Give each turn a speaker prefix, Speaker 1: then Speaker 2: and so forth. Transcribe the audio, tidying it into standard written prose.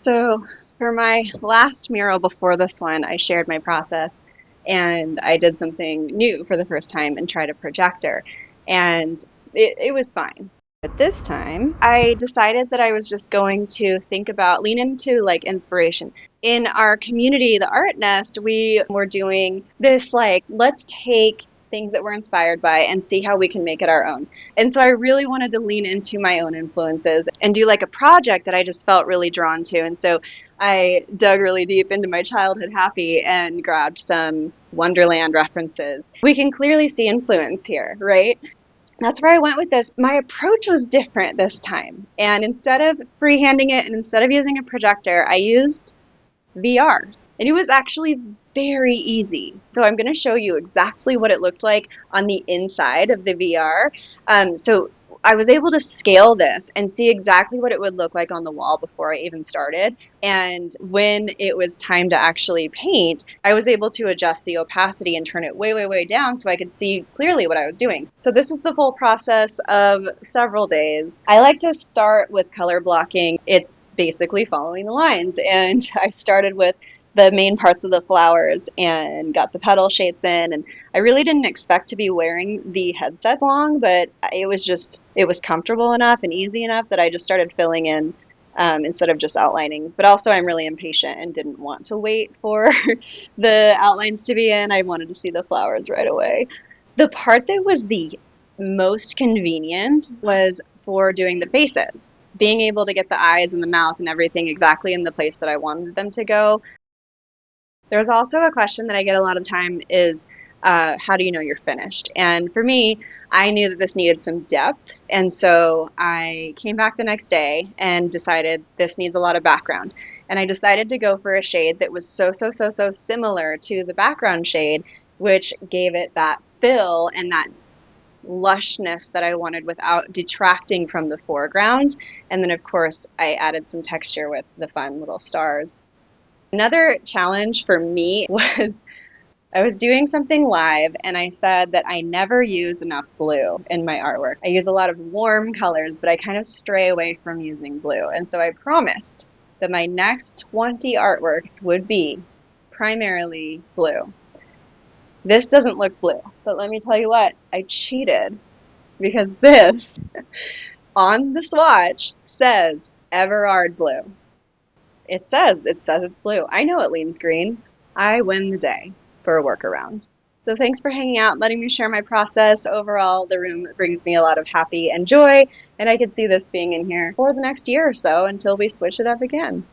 Speaker 1: So for my last mural before this one, I shared my process and I did something new for the first time and tried a projector. And it was fine. But this time, I decided that I was just going to lean into like inspiration. In our community, the Art Nest, we were doing this like, let's take things that we're inspired by and see how we can make it our own. And so I really wanted to lean into my own influences and do like a project that I just felt really drawn to. And so I dug really deep into my childhood happy and grabbed some Wonderland references. We can clearly see influence here, right? That's where I went with this. My approach was different this time. And instead of freehanding it and instead of using a projector, I used VR. And it was actually very easy. So I'm going to show you exactly what it looked like on the inside of the VR. So I was able to scale this and see exactly what it would look like on the wall before I even started. And when it was time to actually paint, I was able to adjust the opacity and turn it way, way, way down so I could see clearly what I was doing. So this is the full process of several days. I like to start with color blocking. It's basically following the lines. And I started with the main parts of the flowers and got the petal shapes in. And I really didn't expect to be wearing the headset long, but it was comfortable enough and easy enough that I just started filling in instead of just outlining. But also I'm really impatient and didn't want to wait for the outlines to be in. I wanted to see the flowers right away. The part that was the most convenient was for doing the faces. Being able to get the eyes and the mouth and everything exactly in the place that I wanted them to go. There's also a question that I get a lot of time is, how do you know you're finished? And for me, I knew that this needed some depth. And so I came back the next day and decided this needs a lot of background. And I decided to go for a shade that was so similar to the background shade, which gave it that fill and that lushness that I wanted without detracting from the foreground. And then, of course, I added some texture with the fun little stars. Another challenge for me was I was doing something live and I said that I never use enough blue in my artwork. I use a lot of warm colors, but I kind of stray away from using blue. And so I promised that my next 20 artworks would be primarily blue. This doesn't look blue, but let me tell you what, I cheated because this on the swatch says Everard blue. It says it's blue. I know it leans green. I win the day for a workaround. So thanks for hanging out, letting me share my process. Overall, the room brings me a lot of happy and joy, and I could see this being in here for the next year or so until we switch it up again.